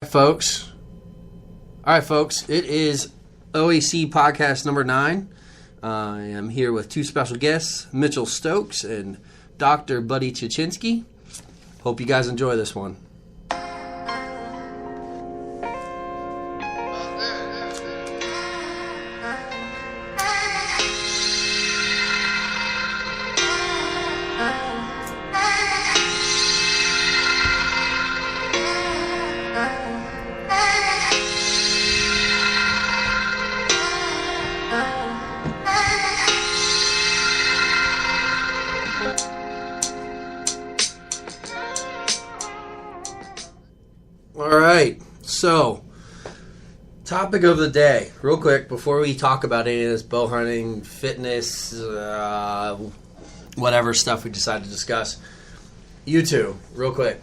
Folks. All right, folks. It is OAC Podcast number 9. I am here with two special guests, Mitchell Stokes and Dr. Buddy Chichinski. Hope you guys enjoy this one. So, topic of the day, real quick, before we talk about any of this bow hunting, fitness, whatever stuff we decide to discuss. You two, real quick.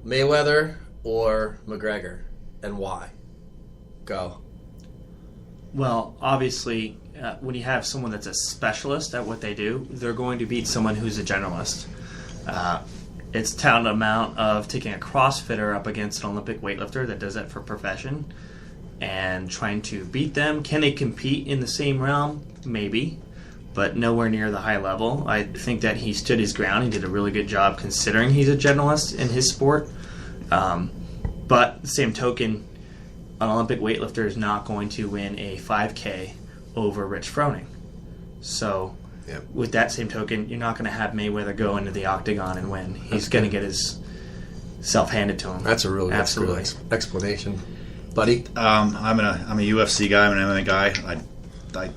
Mayweather or McGregor, and why? Go. Well, obviously, when you have someone that's a specialist at what they do, they're going to beat someone who's a generalist. It's tantamount of taking a CrossFitter up against an Olympic weightlifter that does that for profession and trying to beat them. Can they compete in the same realm? Maybe, but nowhere near the high level. I think that he stood his ground. He did a really good job considering he's a generalist in his sport. But the same token, an Olympic weightlifter is not going to win a 5K over Rich Froning. So... Yep. With that same token, you're not going to have Mayweather go into the octagon and win. He's going to get his self handed to him. That's a really good explanation, buddy. I'm a UFC guy. I'm an MMA guy. I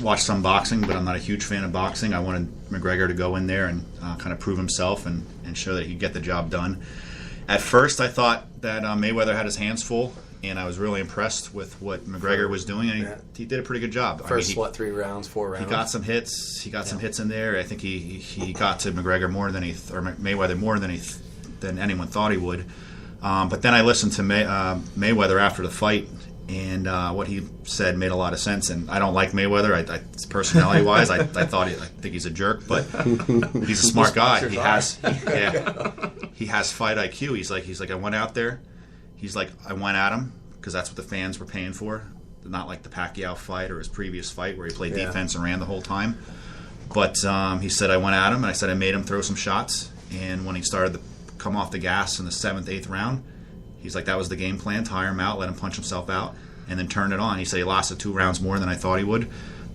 watch some boxing, but I'm not a huge fan of boxing. I wanted McGregor to go in there and kind of prove himself and show that he'd get the job done. At first, I thought that Mayweather had his hands full, and I was really impressed with what McGregor was doing, and he did a pretty good job. Four rounds? He got some hits. He got some hits in there. I think he got to McGregor more than Mayweather more than anyone thought he would. But then I listened to Mayweather after the fight, and what he said made a lot of sense. And I don't like Mayweather. Personality-wise, I think he's a jerk, but he's a smart guy. He has fight IQ. He's like I went out there. He's like, I went at him because that's what the fans were paying for. Not like the Pacquiao fight or his previous fight where he played defense and ran the whole time. But he said, I went at him, and I said I made him throw some shots. And when he started to come off the gas in the 7th, 8th round, he's like, that was the game plan. Tire him out, let him punch himself out, and then turn it on. He said he lasted 2 rounds more than I thought he would.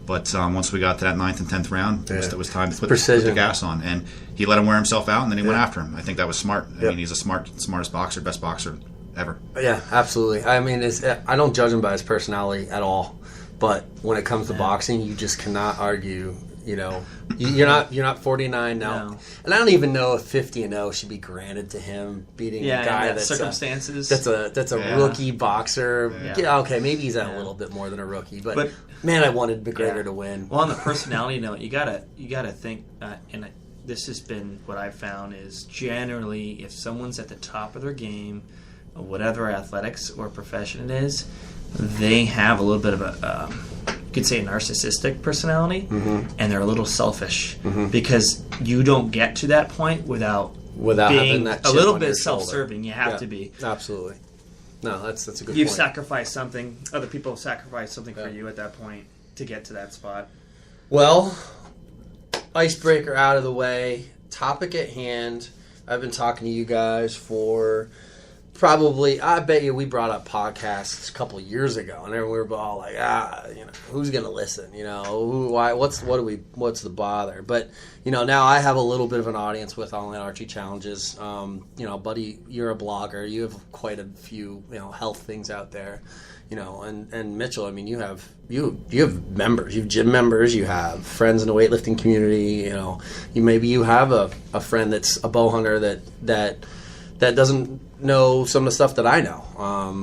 But once we got to that 9th and 10th round, it was time to put the gas on. And he let him wear himself out, and then he went after him. I think that was smart. I mean, he's the smartest boxer, best boxer ever. Yeah, absolutely. I mean, I don't judge him by his personality at all, but when it comes to boxing, you just cannot argue. You know, you're not 49 now, and I don't even know if 50-0 should be granted to him beating a guy that's circumstances. That's a rookie boxer. Yeah, okay, maybe he's a little bit more than a rookie, but man, I wanted McGregor to win. Well, on the personality note, you gotta think, and this has been what I've found is generally if someone's at the top of their game, whatever athletics or profession it is, they have a little bit of a, you could say, narcissistic personality, and they're a little selfish because you don't get to that point without being having that a little bit self-serving. You have to be. Absolutely. No, that's a good point. You've sacrificed something. Other people have sacrificed something for you at that point to get to that spot. Well, icebreaker out of the way. Topic at hand. I've been talking to you guys for... Probably, I bet you we brought up podcasts a couple years ago, and we were all like, who's gonna listen? Why? What's the bother? But now I have a little bit of an audience with Online Archery Challenges. Buddy, you're a blogger. You have quite a few health things out there. And Mitchell, I mean, you have members, you have gym members, you have friends in the weightlifting community. You have a friend that's a bow hunter that doesn't know some of the stuff that I know,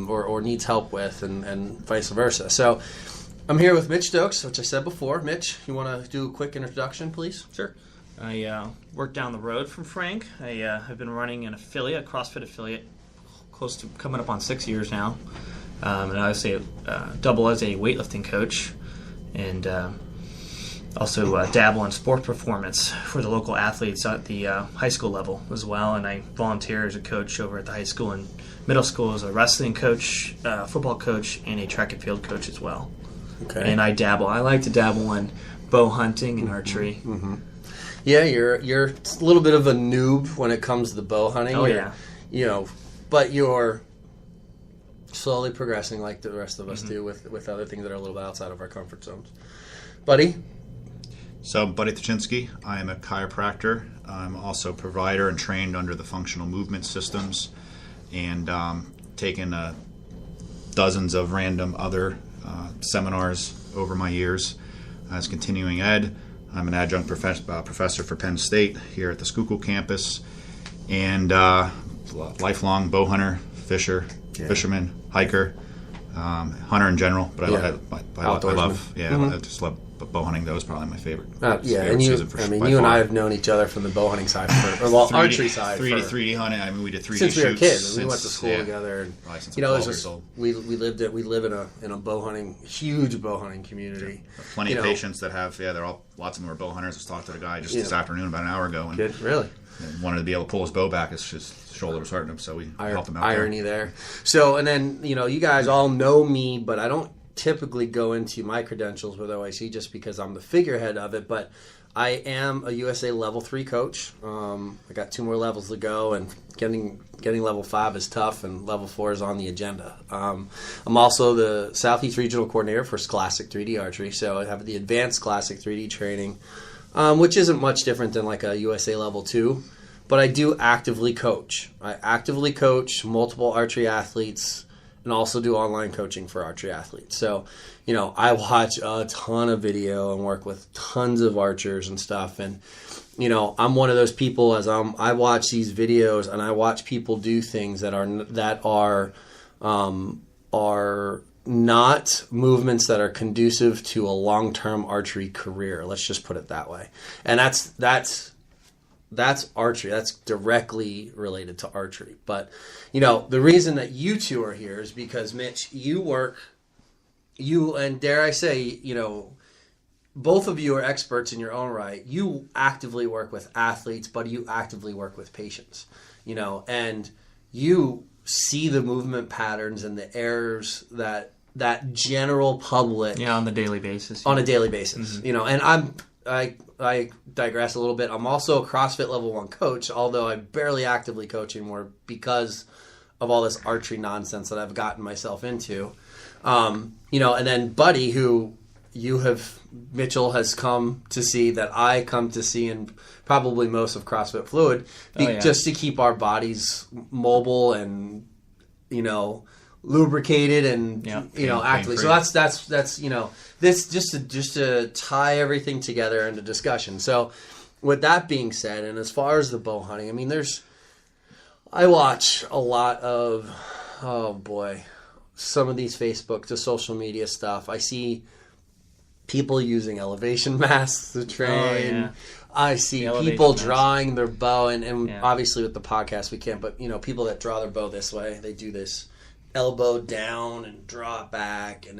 or needs help with, and vice versa. So I'm here with Mitch Stokes, which I said before. Mitch, you want to do a quick introduction, please? Sure. I work down the road from Frank. I've been running an affiliate, a CrossFit affiliate, close to coming up on 6 years now. And I say double as a weightlifting coach. And Also dabble in sport performance for the local athletes at the high school level as well. And I volunteer as a coach over at the high school and middle school as a wrestling coach, football coach, and a track and field coach as well. Okay. And I like to dabble in bow hunting and archery. Mm-hmm. Yeah, you're a little bit of a noob when it comes to the bow hunting. Oh, yeah. But you're slowly progressing like the rest of us do with other things that are a little bit outside of our comfort zones. Buddy? So, Buddy Tuchinski, I am a chiropractor. I'm also a provider and trained under the functional movement systems, and taken dozens of random other seminars over my years as continuing ed. I'm an adjunct professor for Penn State here at the Schuylkill campus, and lifelong bow hunter, fisherman, hiker, hunter in general. But I just love bow hunting. That was probably my favorite. And you and I have known each other from the bow hunting side, archery side. 3D hunting. I mean, we did 3D since shoots. we were kids. We went to school together, and since it was just we live in a bow hunting, huge bow hunting community. Plenty of patients that have they're all, lots of them are bow hunters. I was talking to the guy just this afternoon about an hour ago, and really wanted to be able to pull his bow back. It's just shoulder was hurting him, so we helped him out. Irony there. So, and then you guys all know me, but I don't typically go into my credentials with OAC just because I'm the figurehead of it, but I am a USA Level 3 coach. I got 2 more levels to go, and getting Level 5 is tough, and Level 4 is on the agenda. I'm also the Southeast Regional Coordinator for Classic 3D Archery, so I have the Advanced Classic 3D training, which isn't much different than like a USA Level 2, but I do actively coach. I actively coach multiple archery athletes and also do online coaching for archery athletes. So, I watch a ton of video and work with tons of archers and stuff. And, I'm one of those people I watch these videos and I watch people do things that are not movements that are conducive to a long-term archery career. Let's just put it that way. And that's archery. That's directly related to archery. But, the reason that you two are here is because, Mitch, and dare I say, both of you are experts in your own right. You actively work with athletes, but you actively work with patients, and you see the movement patterns and the errors that general public... Yeah, on a daily basis. On a daily basis, and I digress a little bit. I'm also a CrossFit Level 1 coach, although I barely actively coach anymore because of all this archery nonsense that I've gotten myself into. And then Buddy, who Mitchell has come to see, that I come to see in probably most of CrossFit Fluid, just to keep our bodies mobile and, lubricated and, actively. So that's this just to tie everything together into discussion. So with that being said, and as far as the bow hunting, I mean, I watch a lot of, some of these Facebook to social media stuff. I see people using elevation masks to train. I see people drawing their bow, and obviously with the podcast we can't, but people that draw their bow this way, they do this elbow down and draw it back, and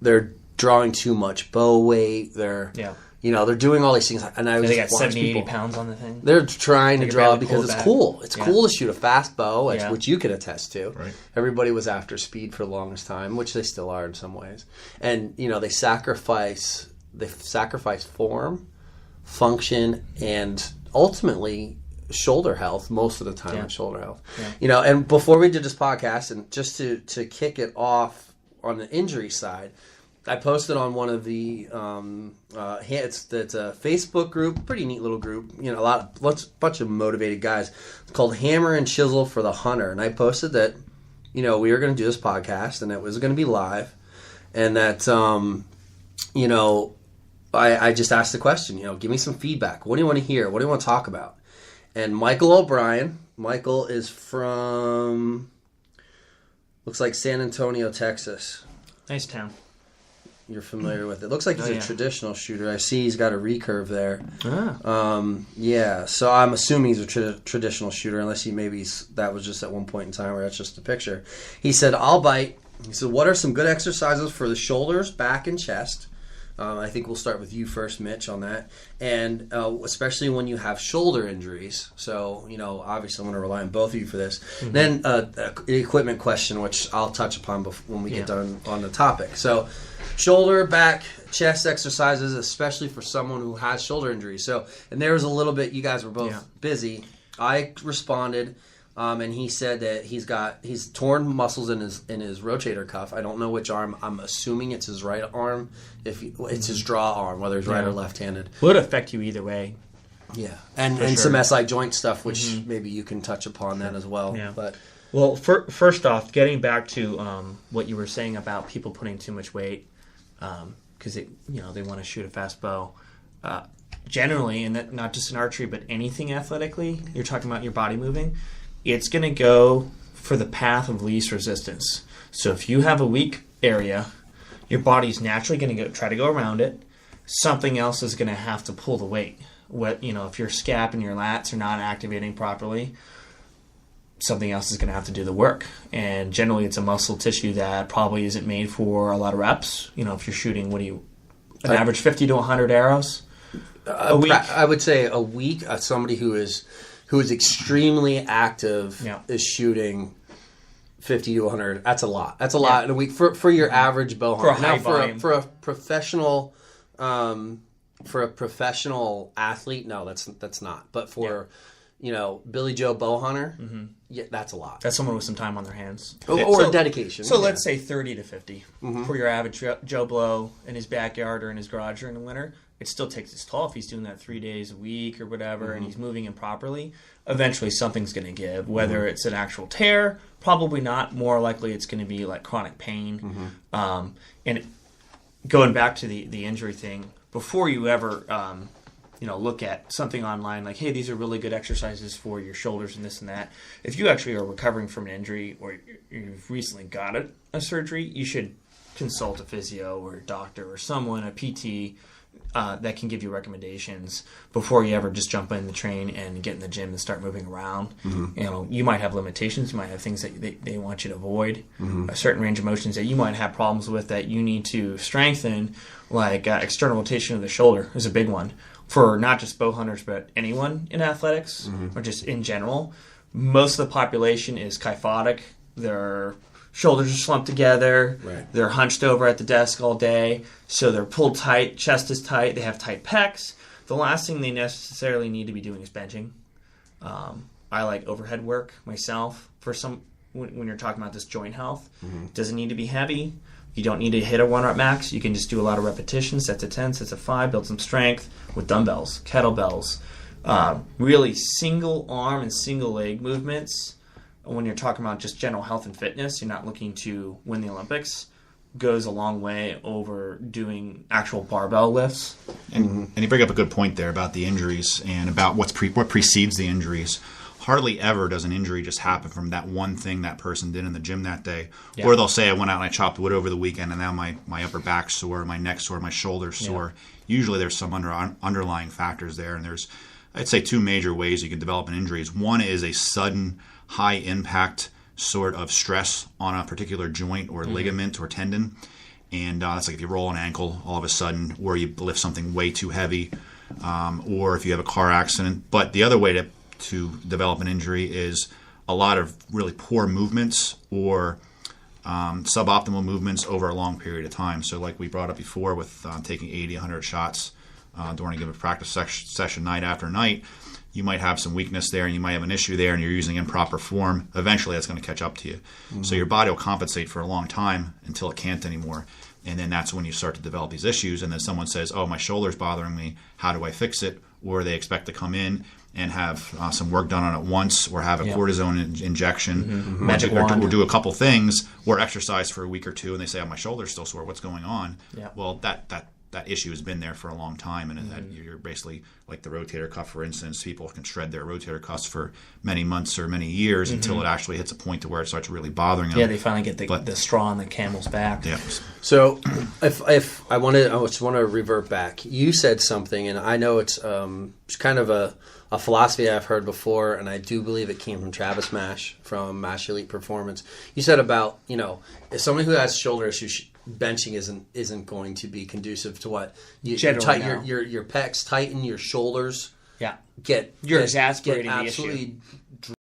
they're drawing too much bow weight. They're doing all these things, and they got 70, 80 pounds on the thing. They're trying to draw because it's cool. It's cool to shoot a fast bow, which you can attest to. Right. Everybody was after speed for the longest time, which they still are in some ways. And they sacrifice form, function, and ultimately shoulder health most of the time. Shoulder health. And before we did this podcast, and just to kick it off on the injury side, I posted on one of the it's a Facebook group, pretty neat little group, bunch of motivated guys. It's called Hammer and Chisel for the Hunter, and I posted that we were going to do this podcast and it was going to be live, and that I just asked the question, give me some feedback. What do you want to hear? What do you want to talk about? And Michael O'Brien, Michael is from, looks like San Antonio, Texas. Nice town. You're familiar with it. Looks like he's a traditional shooter. I see he's got a recurve there. So I'm assuming he's a traditional shooter, unless that was just at one point in time where that's just a picture. He said, I'll bite So what are some good exercises for the shoulders, back, and chest? I think we'll start with you first, Mitch, on that. And especially when you have shoulder injuries. So, obviously I'm going to rely on both of you for this. Mm-hmm. Then the equipment question, which I'll touch upon when we get done on the topic. So shoulder, back, chest exercises, especially for someone who has shoulder injuries. So, and there was a little bit, you guys were both busy. I responded. And he said that he's torn muscles in his rotator cuff. I don't know which arm. I'm assuming it's his right arm. It's his draw arm, whether he's right or left-handed. Would affect you either way. Yeah, and some SI joint stuff, which maybe you can touch upon that as well. Yeah. But well, first off, getting back to what you were saying about people putting too much weight because they want to shoot a fast bow. Generally, and that, not just in archery, but anything athletically, you're talking about your body moving. It's going to go for the path of least resistance. So if you have a weak area, your body's naturally going to try to go around it. Something else is going to have to pull the weight. If your scap and your lats are not activating properly, something else is going to have to do the work. And generally, it's a muscle tissue that probably isn't made for a lot of reps. If you're shooting, an average 50 to 100 arrows a week? I would say a week. Somebody who is extremely active is shooting 50 to 100. That's a lot. That's a lot in a week for your average bow hunter. For a professional athlete, no, that's not. But for Billy Joe bow hunter, that's a lot. That's someone with some time on their hands or dedication. So let's say 30 to 50 for your average Joe Blow in his backyard or in his garage during the winter. It still takes its toll if he's doing that 3 days a week or whatever, and he's moving improperly. Eventually, something's going to give. Whether it's an actual tear, probably not. More likely, it's going to be like chronic pain. And going back to the injury thing, before you ever look at something online like, hey, these are really good exercises for your shoulders and this and that. If you actually are recovering from an injury or you've recently got a surgery, you should consult a physio or a doctor or someone, a PT. That can give you recommendations before you ever just jump in the train and get in the gym and start moving around. You might have limitations. You might have things that they want you to avoid. A certain range of motions that you might have problems with that you need to strengthen, like external rotation of the shoulder is a big one for not just bow hunters but anyone in athletics or just in general. Most of the population is kyphotic. They're shoulders are slumped together. Right. They're hunched over at the desk all day. So they're pulled tight. Chest is tight. They have tight pecs. The last thing they necessarily need to be doing is benching. I like overhead work myself. For some, when you're talking about this joint health, it doesn't need to be heavy. You don't need to hit a 1-rep max. You can just do a lot of repetitions, sets of 10, sets of 5, build some strength with dumbbells, kettlebells. Really single arm and single leg movements. When you're talking about just general health and fitness, you're not looking to win the Olympics, goes a long way over doing actual barbell lifts. And you bring up a good point there about the injuries and about what precedes the injuries. Hardly ever does an injury just happen from that one thing that person did in the gym that day. Yeah. Or they'll say, I went out and I chopped wood over the weekend and now my upper back's sore, my neck's sore, my shoulder's sore. Usually there's some underlying factors there. And there's, I'd say, two major ways you can develop an injury. One is a sudden high impact sort of stress on a particular joint or ligament or tendon. And that's like if you roll an ankle all of a sudden, or you lift something way too heavy, or if you have a car accident. But the other way to develop an injury is a lot of really poor movements or suboptimal movements over a long period of time. So like we brought up before with taking 80, 100 shots during a given practice session night after night, you might have some weakness there and you might have an issue there and you're using improper form. Eventually that's going to catch up to you. So your body will compensate for a long time until it can't anymore. And then that's when you start to develop these issues. And then someone says, oh, my shoulder's bothering me. How do I fix it? Or they expect to come in and have some work done on it once, or have a cortisone injection, or do a couple things, or exercise for a week or two, and they say, oh, my shoulder's still sore. What's going on? Yeah. Well, that issue has been there for a long time, and that you're basically like the rotator cuff, for instance. People can shred their rotator cuffs for many months or many years until it actually hits a point to where it starts really bothering them. Yeah, they finally get the straw on the camel's back. Yeah. So, if I just want to revert back. You said something, and I know it's kind of a a philosophy I've heard before, and I do believe it came from Travis Mash from Mash Elite Performance. You said about, if somebody who has shoulder issues, benching isn't going to be conducive to what you Generally, no. your pecs tighten, your shoulders Yeah. get You're exasperating the absolutely issue.